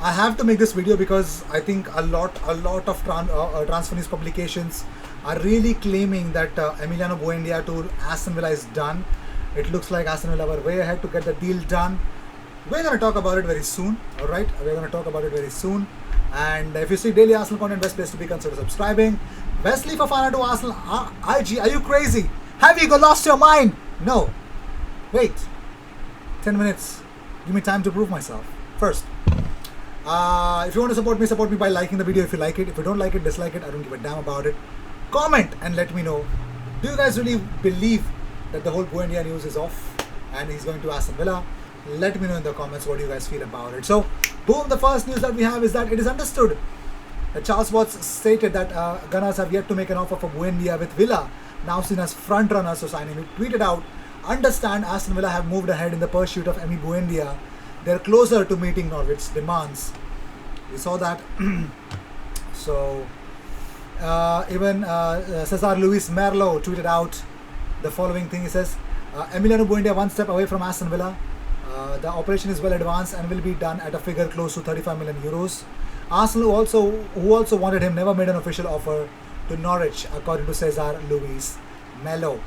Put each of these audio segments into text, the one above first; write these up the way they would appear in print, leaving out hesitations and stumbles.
I have to make this video because I think a lot of transfer news publications are really claiming that Emiliano Buendia to Aston Villa is done. It looks like Aston Villa were way ahead to get the deal done. We're going to talk about it very soon. All right, we're going to talk about it very soon. And if you see daily Arsenal content, best place to be, consider subscribing. Wesley Fofana to Arsenal. IG, are you crazy? Have you lost your mind? No. Wait. 10 minutes. Give me time to prove myself. First, if you want to support me by liking the video if you like it. If you don't like it, dislike it. I don't give a damn about it. Comment and let me know. Do you guys really believe that the whole Buendia news is off and he's going to Aston Villa? Let me know in the comments what you guys feel about it. So, boom, the first news that we have is that it is understood that Charles Watts stated that Gunners have yet to make an offer for Buendia, with Villa now seen as front runners to sign him. He tweeted out, "Understand Aston Villa have moved ahead in the pursuit of Emi Buendia. They're closer to meeting Norwich's demands." We saw that. So even Cesar Luis Merlo tweeted out the following thing. He says, "Emiliano Buendia one step away from Aston Villa. The operation is well advanced and will be done at a figure close to 35 million euros. Arsenal, who also wanted him, never made an official offer to Norwich, according to Cesar Luis Merlo.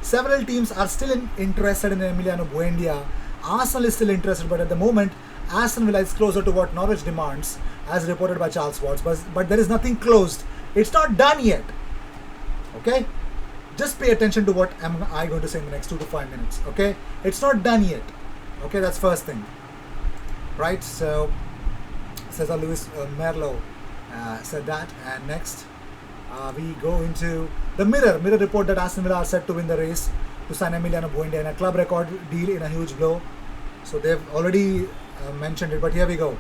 Several teams are still interested in Emiliano Buendia. Arsenal is still interested, but at the moment, Aston Villa is closer to what Norwich demands, as reported by Charles Watts. But there is nothing closed. It's not done yet. Okay? Just pay attention to what I'm going to say in the next 2 to 5 minutes. Okay? It's not done yet. Okay, that's first thing. Right? So, Cesar Luis Merlo said that. And next, we go into the Mirror report that Aston Villa are set to win the race to sign Emiliano Buendia in a club record deal in a huge blow. So they've already mentioned it, but here we go.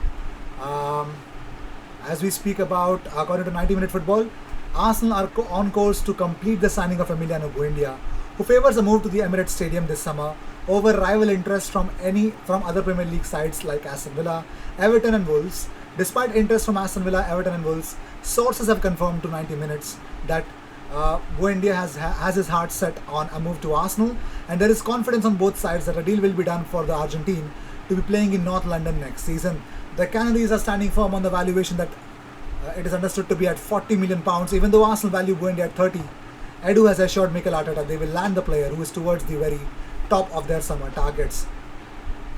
As we speak about, according to 90-minute football, Arsenal are on course to complete the signing of Emiliano Buendia, who favours a move to the Emirates Stadium this summer over rival interest from other Premier League sides like Aston Villa, Everton and Wolves. Despite interest from Aston Villa, Everton and Wolves, sources have confirmed to 90 minutes that Buendia has his heart set on a move to Arsenal, and there is confidence on both sides that a deal will be done for the Argentine to be playing in North London next season. The Canaries are standing firm on the valuation that it is understood to be at £40 million, even though Arsenal value Buendia at 30. Edu has assured Mikel Arteta they will land the player, who is towards the very top of their summer targets.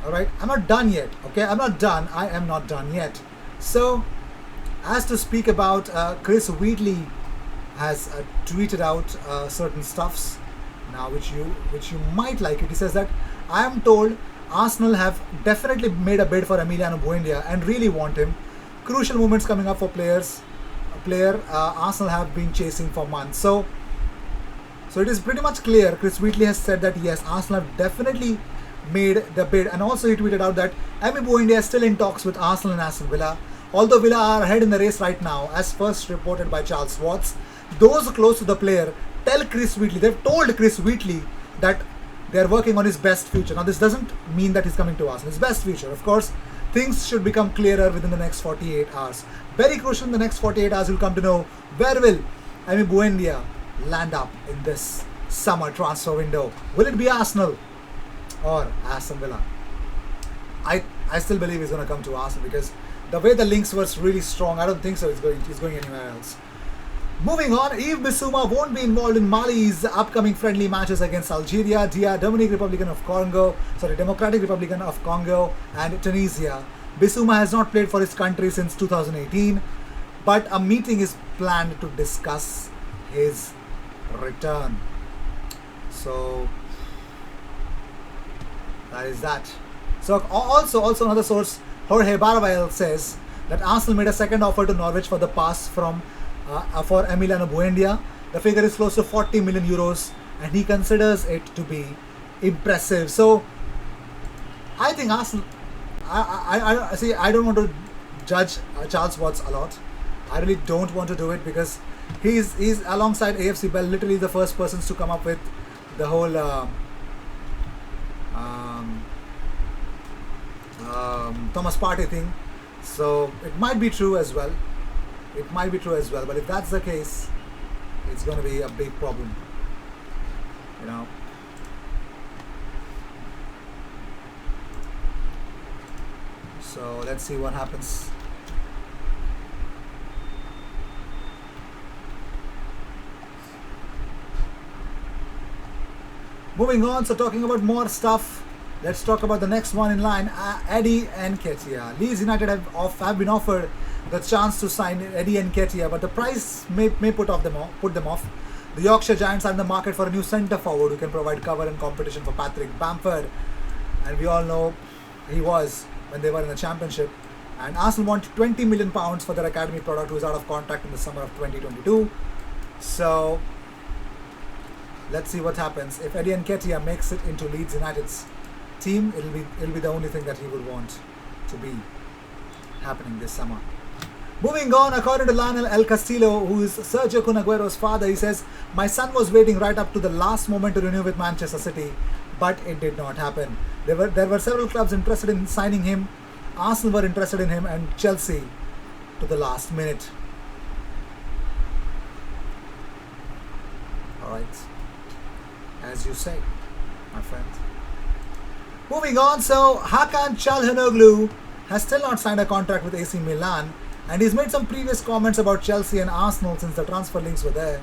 Alright, I'm not done yet. Okay, I'm not done. I am not done yet. So, as to speak about Chris Wheatley has tweeted out certain stuffs now which you might like it. He says that, "I am told Arsenal have definitely made a bid for Emiliano Buendia and really want him. Crucial moments coming up for player Arsenal have been chasing for months." So it is pretty much clear. Chris Wheatley has said that yes, Arsenal have definitely made the bid, and also he tweeted out that Emi Buendia is still in talks with Arsenal and Aston Villa. Although Villa are ahead in the race right now, as first reported by Charles Watts, those close to the player tell Chris Wheatley, they've told Chris Wheatley that they are working on his best future. Now this doesn't mean that he's coming to Arsenal. His best future, of course, things should become clearer within the next 48 hours. Very crucial, in the next 48 hours you'll come to know where will Emi Buendia land up in this summer transfer window. Will it be Arsenal or Aston Villa? I still believe he's going to come to Arsenal because the way the links were really strong. I don't think so he's going anywhere else. Moving on, Yves Bissouma won't be involved in Mali's upcoming friendly matches against Algeria, Democratic Republic of Congo and Tunisia. Bissouma has not played for his country since 2018, but a meeting is planned to discuss his return. So that is that. So also another source, Jorge Baravel, says that Arsenal made a second offer to Norwich for the pass for Emiliano Buendia. The figure is close to 40 million euros, and he considers it to be impressive. So I think Arsenal. I see. I don't want to judge Charles Watts a lot. I really don't want to do it because he's alongside AFC Bell, literally the first persons to come up with the whole Thomas Partey thing. So it might be true as well. But if that's the case, it's going to be a big problem. You know. So let's see what happens. Moving on, so talking about more stuff, let's talk about the next one in line, Eddie Nketiah. Leeds United have been offered the chance to sign Eddie Nketiah, but the price may put them off. The Yorkshire Giants are in the market for a new centre forward who can provide cover and competition for Patrick Bamford, and we all know he was when they were in the Championship. And Arsenal want £20 million for their academy product, who is out of contract in the summer of 2022. So let's see what happens. If Eddie Nketiah makes it into Leeds United's team, it'll be the only thing that he would want to be happening this summer. Moving on, according to Lionel El Castillo, who is Sergio Kun Aguero's father, he says, "My son was waiting right up to the last moment to renew with Manchester City, but it did not happen. There were several clubs interested in signing him. Arsenal were interested in him, and Chelsea to the last minute." Alright, as you say, my friend. Moving on, so Hakan Çalhanoğlu has still not signed a contract with AC Milan, and he's made some previous comments about Chelsea and Arsenal since the transfer links were there.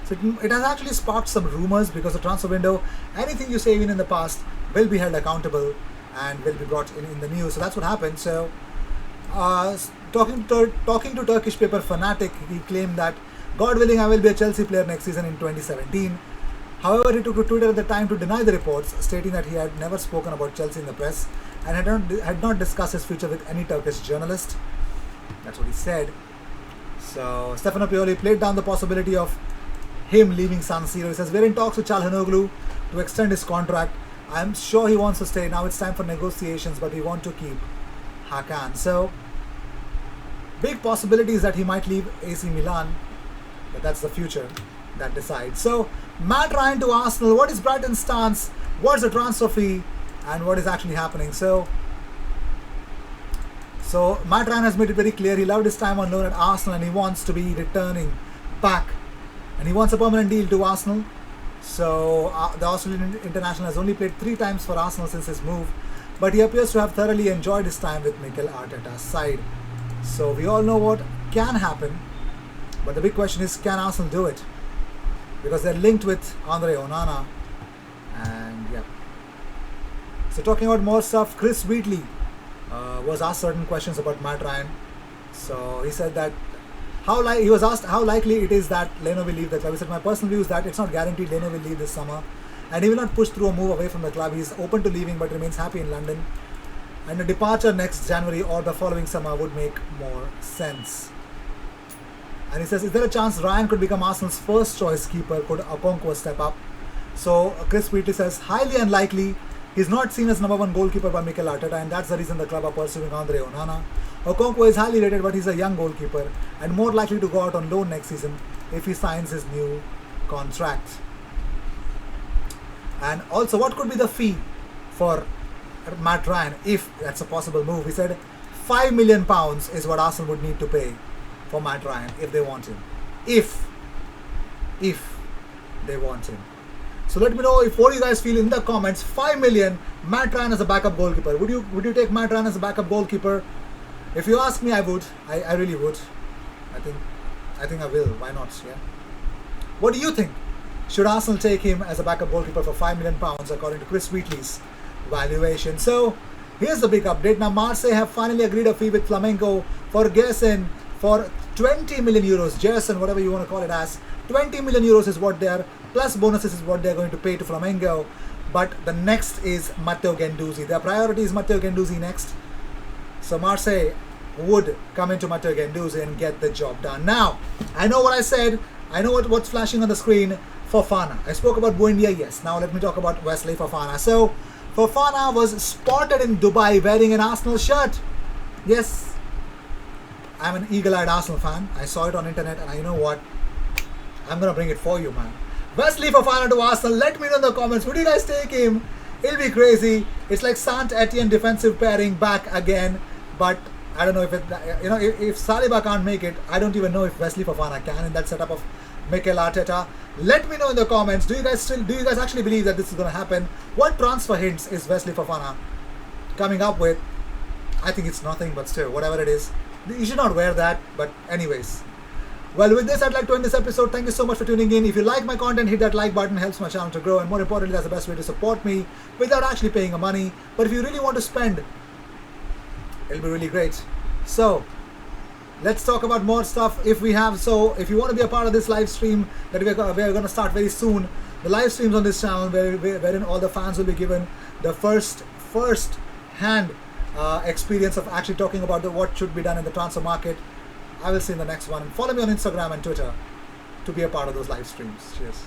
So it has actually sparked some rumours, because the transfer window, anything you say even in the past, will be held accountable and will be brought in the news. So that's what happened. So talking to Turkish paper Fanatic, he claimed that, "God willing, I will be a Chelsea player next season in 2017. However, he took to Twitter at the time to deny the reports, stating that he had never spoken about Chelsea in the press and had not discussed his future with any Turkish journalist." That's what he said. So Stefano Pioli played down the possibility of him leaving San Siro. He says, "We're in talks with Çalhanoğlu to extend his contract. I'm sure he wants to stay. Now it's time for negotiations, but we want to keep Hakan." So big possibilities that he might leave AC Milan, but that's the future that decides. So Matt Ryan to Arsenal. What is Brighton's stance? What's the transfer fee? And what is actually happening? So Matt Ryan has made it very clear he loved his time on loan at Arsenal and he wants to be returning back. And he wants a permanent deal to Arsenal. So the Australian international has only played 3 times for Arsenal since his move, but he appears to have thoroughly enjoyed his time with Mikel Arteta's side. So we all know what can happen, but the big question is, can Arsenal do it? Because they're linked with Andre Onana, and yeah. So talking about more stuff, Chris Wheatley was asked certain questions about Matt Ryan. So he said that he was asked how likely it is that Leno will leave the club. He said, "My personal view is that it's not guaranteed Leno will leave this summer, and he will not push through a move away from the club. He's open to leaving but remains happy in London, and a departure next January or the following summer would make more sense." And he says, "Is there a chance Ryan could become Arsenal's first choice keeper? Could Okonkwo step up?" So Chris Wheatley says, "Highly unlikely. He's not seen as number 1 goalkeeper by Mikel Arteta, and that's the reason the club are pursuing Andre Onana. Okonkwo is highly rated, but he's a young goalkeeper and more likely to go out on loan next season if he signs his new contract." And also, what could be the fee for Matt Ryan if that's a possible move? He said £5 million is what Arsenal would need to pay for Matt Ryan if they want him. If they want him. So let me know what you guys feel in the comments. 5 million, Matt Ryan as a backup goalkeeper. Would you take Matt Ryan as a backup goalkeeper? If you ask me, I would. I really would. I think I will. Why not? Yeah. What do you think? Should Arsenal take him as a backup goalkeeper for £5 million according to Chris Wheatley's valuation? So here's the big update. Now Marseille have finally agreed a fee with Flamengo for Gerson for 20 million euros. Gerson, whatever you want to call it as. 20 million euros is what they are, plus bonuses is what they're going to pay to Flamengo. But the next is Matteo Guendouzi. Their priority is Matteo Guendouzi next. So Marseille would come into Matteo Guendouzi and get the job done. Now, I know what I said. I know what's flashing on the screen. Fofana. I spoke about Buendia, yes. Now let me talk about Wesley Fofana. So, Fofana was spotted in Dubai wearing an Arsenal shirt. Yes, I'm an eagle-eyed Arsenal fan. I saw it on internet, and you know what? I'm going to bring it for you, man. Wesley Fofana to Arsenal. Let me know in the comments. Would you guys take him? It'll be crazy. It's like Saint-Etienne defensive pairing back again. But I don't know if if Saliba can't make it, I don't even know if Wesley Fofana can in that setup of Mikel Arteta. Let me know in the comments. Do you guys actually believe that this is going to happen? What transfer hints is Wesley Fofana coming up with? I think it's nothing, but still, whatever it is, you should not wear that. But anyways, Well, with this, I'd like to end this episode. Thank you so much for tuning in. If you like my content, hit that like button. Helps my channel to grow. And more importantly, that's the best way to support me without actually paying a money. But if you really want to spend, it'll be really great. So, let's talk about more stuff if we have. So, if you want to be a part of this live stream that we're going to start very soon, the live streams on this channel wherein all the fans will be given the first hand experience of actually talking about what should be done in the transfer market. I will see you in the next one. And follow me on Instagram and Twitter to be a part of those live streams. Cheers.